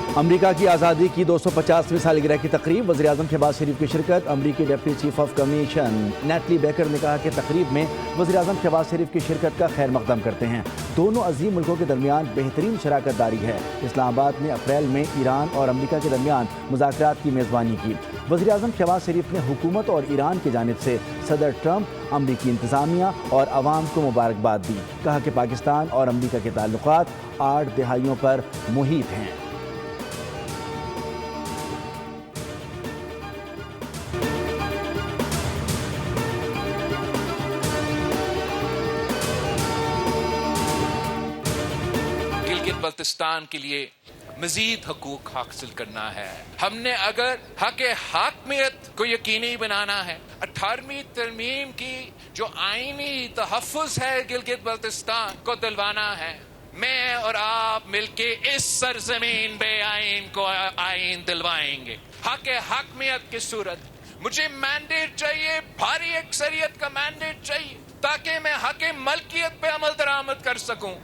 अमरीका की आज़ादी की 250वीं सालगिरह की तकरीब, वज़ीर-ए-आज़म शहबाज शरीफ की शिरकत। अमरीकी deputy chief of commission neatly baker ने कहा कि तकरीब में वज़ीर-ए-आज़म शहबाज शरीफ की शिरकत का खैर मकदम करते हैं। दोनों अजीम मुल्कों के दरमियान बेहतरीन शराकतदारी है। इस्लामाबाद ने अप्रैल में ईरान और अमरीका के दरमियान मुज़ाकरात की मेज़बानी की। वज़ीर-ए-आज़म शहबाज शरीफ ने हुकूमत और ईरान की जानिब से सदर ट्रंप, अमरीकी इंतज़ामिया और अवाम को मुबारकबाद दी। कहा कि पाकिस्तान और अमरीका के ताल्लुकात 8 दहाइयों पर मुहित हैं। बल्तिस्तान के लिए मजीद हकूक हासिल करना है। हमने अगर हक हाकमियत को यकीनी बनाना है, 18वीं तरमीम की जो आईनी तहफ़्फ़ुज़ है गिलगित बल्तिस्तान को दिलवाना है। मैं और आप मिलके इस सरजमीन पे आइन को आइन दिलवाएंगे। हक हाकमियत की सूरत मुझे मैंडेट चाहिए, भारी अक्सरियत का मैंडेट चाहिए, ताकि मैं हक मलकियत पे अमल दरामद कर सकूं।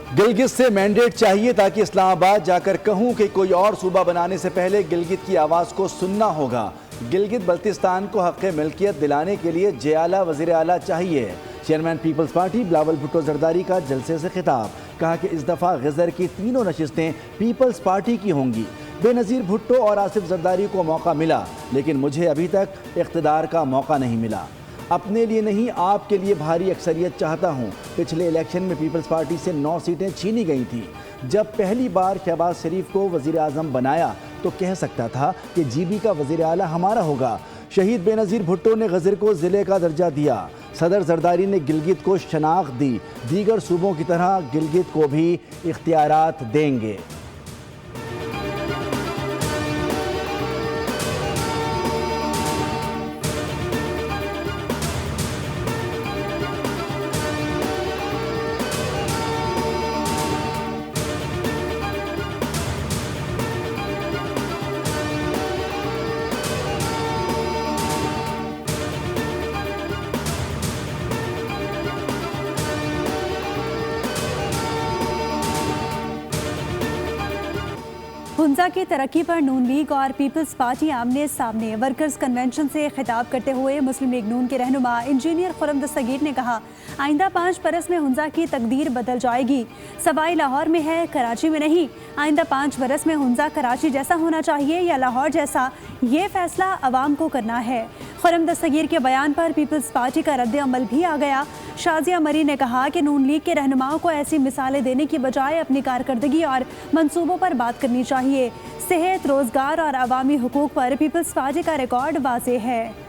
गिलगित से मैंडेट चाहिए ताकि इस्लामाबाद जाकर कहूं कि कोई और सूबा बनाने से पहले गिलगित की आवाज़ को सुनना होगा। गिलगित बल्तिस्तान को हक़ मिल्कियत दिलाने के लिए जे-आला वज़ीर आला चाहिए। Chairman Peoples Party Bilawal Bhutto Zardari का जलसे से खिताब। कहा कि इस दफ़ा गज़र की तीनों नशिस्तें पीपल्स पार्टी की होंगी। बेनज़ीर भुट्टो और आसिफ जरदारी को मौका मिला, लेकिन मुझे अभी तक इक़्तिदार का मौका नहीं मिला। अपने लिए नहीं, आपके लिए भारी अक्सरियत चाहता हूँ। पिछले इलेक्शन में पीपल्स पार्टी से 9 सीटें छीनी गई थी। जब पहली बार शहबाज शरीफ को वज़ीर आज़म बनाया तो कह सकता था कि जीबी का वज़ीर आला हमारा होगा। शहीद बेनज़ीर भुट्टो ने गज़र को ज़िले का दर्जा दिया। सदर जरदारी ने गिलगित को शनाख्त दी। दीगर सूबों की तरह गिलगित को भी इख्तियारात देंगे। हुंजा की तरक्की पर नून लीग और पीपल्स पार्टी आमने सामने। वर्कर्स कन्वेंशन से खिताब करते हुए मुस्लिम लीग नून के रहनुमा इंजीनियर खुर्रम दस्तगीर ने कहा, आइंदा 5 बरस में हुंजा की तकदीर बदल जाएगी। सवाई लाहौर में है, कराची में नहीं। आइंदा 5 बरस में हुंजा कराची जैसा होना चाहिए या लाहौर जैसा, ये फैसला अवाम को करना है। खुर्रम दस्तगीर के बयान पर पीपल्स पार्टी का रद्द अमल भी आ गया। शाजिया मरी ने कहा कि नून लीग के रहनुमाओं को ऐसी मिसालें देने की बजाय अपनी कारकर्दगी और मंसूबों पर बात करनी चाहिए। सेहत, रोजगार और अवामी हुकूक पर पीपल्स पार्टी का रिकॉर्ड वाज़ेह है।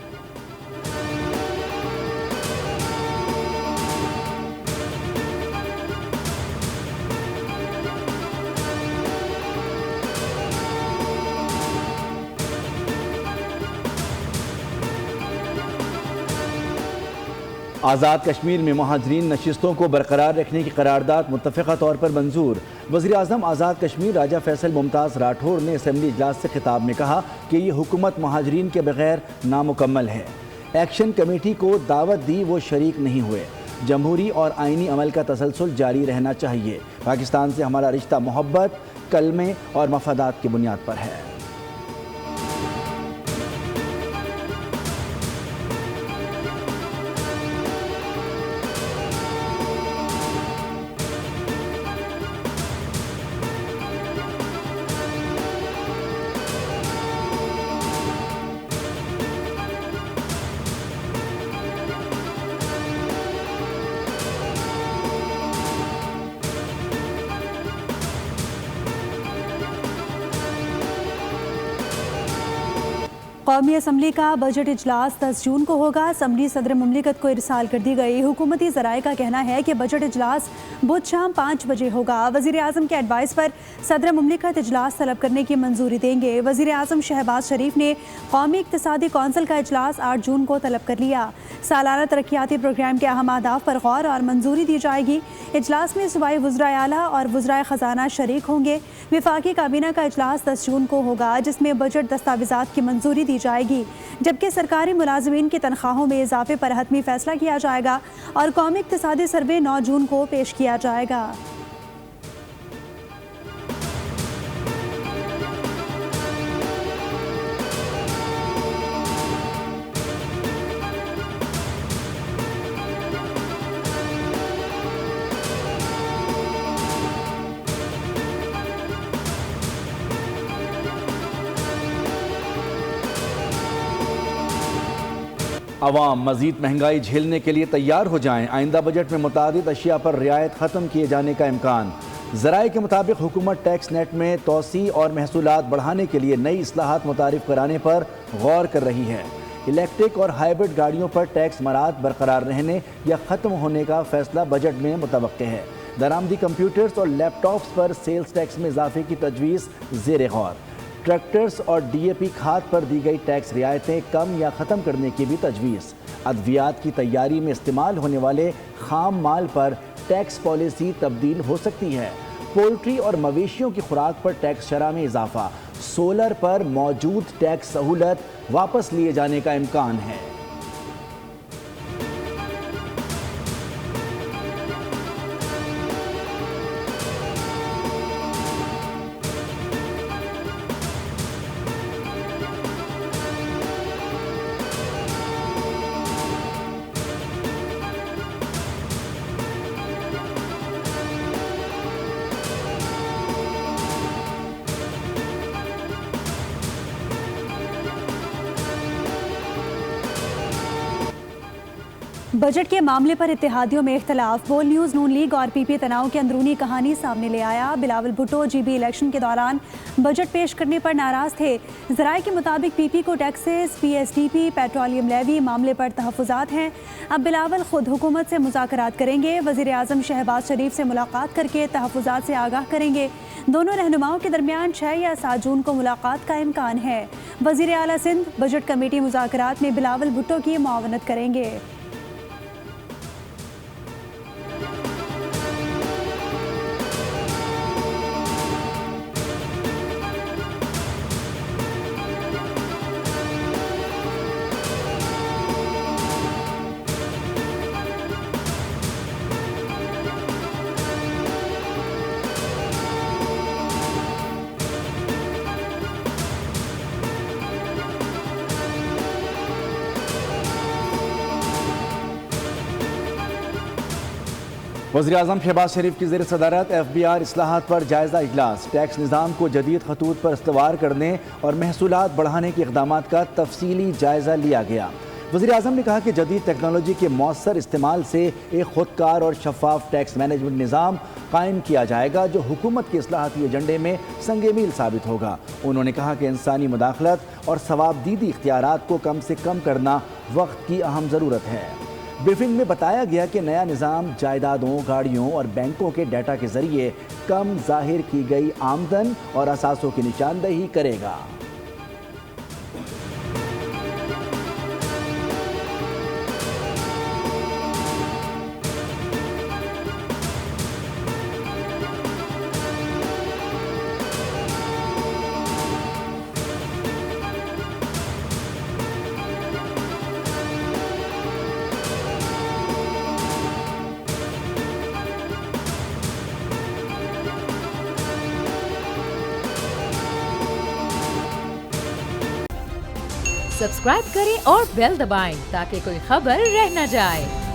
आज़ाद कश्मीर में महाजरीन नशिस्तों को बरकरार रखने की करारदाद मुत्तफ़िक़ा तौर पर मंजूर। वज़ीर-ए-आज़म आज़ाद कश्मीर राजा फैसल मुमताज़ राठौर ने असम्बली इजलास से खिताब में कहा कि ये हुकूमत महाजरीन के बगैर नामुकम्मल है। एक्शन कमेटी को दावत दी, वो शरीक नहीं हुए। जमहूरी और आइनी अमल का तसलसल जारी रहना चाहिए। पाकिस्तान से हमारा रिश्ता मोहब्बत, कलमे और मफादात की बुनियाद पर है। कौमी असम्बली का बजट इजलास 10 जून को होगा। असम्बली सदर मुमलिकत को इरसाल कर दी गई। हुकूमती ज़राए का कहना है कि बजट इजलास बुध शाम 5 बजे होगा। वज़ीर आज़म के एडवाइस पर सदर मुमलिकत इजलास तलब करने की मंजूरी देंगे। वज़ीर आज़म शहबाज शरीफ ने कौमी इक़्तिसादी कौंसिल का इजलास 8 जून को तलब कर लिया। सालाना तरक्याती प्रोग्राम के अहम अहदाफ पर गौर और मंजूरी दी जाएगी। इजलास में सूबाई वज़राए आला और वज़राए ख़जाना शरीक होंगे। विफाकी काबीना का इजलास 10 जून को होगा, जिसमें बजट दस्तावेज़ात की मंजूरी दी जाएगी, जबकि सरकारी मुलाजिमीन की तनख्वाहों में इजाफे पर हतमी फैसला किया जाएगा और कौमी इक़्तिसादी सर्वे 9 जून को पेश किया जाएगा। अवाम मजीद महंगाई झेलने के लिए तैयार हो जाएं। आइंदा बजट में मुतादिद अशिया पर रियायत ख़त्म किए जाने का इम्कान। ज़राए के मुताबिक हुकूमत टैक्स नेट में तोसी और महसूलात बढ़ाने के लिए नई इस्लाहात मुतारिफ कराने पर गौर कर रही है। इलेक्ट्रिक और हाइब्रिड गाड़ियों पर टैक्स मरात बरकरार रहने या ख़त्म होने का फैसला बजट में मुतवक्के है। दरामदी कंप्यूटर्स और लैपटॉप्स पर सेल्स टैक्स में इजाफे की तजवीज़ ज़ेर गौर। ट्रैक्टर्स और DAP खाद पर दी गई टैक्स रियायतें कम या ख़त्म करने की भी तजवीज़। अद्वियात की तैयारी में इस्तेमाल होने वाले खाम माल पर टैक्स पॉलिसी तब्दील हो सकती है। पोल्ट्री और मवेशियों की खुराक पर टैक्स शरह में इजाफा। सोलर पर मौजूद टैक्स सहूलत वापस लिए जाने का इम्कान है। बजट के मामले पर इत्तेहादियों में इख्तलाफ। बोल न्यूज़ नून लीग और PP तनाव की अंदरूनी कहानी सामने ले आया। बिलावल भुट्टो GB इलेक्शन के दौरान बजट पेश करने पर नाराज थे। ज़राए के मुताबिक PP को टैक्सेस, PSDP, पेट्रोलियम लेवी मामले पर तहफ़्फ़ुज़ात हैं। अब बिलावल खुद हुकूमत से मुज़ाकरात करेंगे। वज़ीर आज़म शहबाज शरीफ से मुलाकात करके तहफ़्फ़ुज़ात से आगाह करेंगे। दोनों रहनुमाओं के दरमियान 6 या 7 जून को मुलाकात का इम्कान है। वज़ीर आला सिंध बजट कमेटी मुज़ाकरात में बिलावल भुट्टो की मुआवनत करेंगे। वज़ीर-ए-आज़म शहबाज शरीफ की ज़ेर सदारत FBR इस्लाहात पर जायज़ा इजलास। टैक्स निज़ाम को जदीद खतूत पर इस्तवार करने और महसूलात बढ़ाने के इक़दामात का तफसीली जायज़ा लिया गया। वज़ीर-ए-आज़म ने कहा कि जदीद टेक्नोलॉजी के मौसर इस्तेमाल से एक खुदकार और शफाफ टैक्स मैनेजमेंट निज़ाम कायम किया जाएगा जो हुकूमत के इस्लाहाती एजेंडे में संगे मील साबित होगा। उन्होंने कहा कि इंसानी मुदाखलत और सवाबदीदी इख्तियारात को कम से कम करना वक्त की अहम ज़रूरत है। ब्रीफिंग में बताया गया कि नया निज़ाम जायदादों, गाड़ियों और बैंकों के डाटा के ज़रिए कम ज़ाहिर की गई आमदन और असासों की निशानदही करेगा। सब्सक्राइब करें और बेल दबाएं ताकि कोई खबर रह न जाए।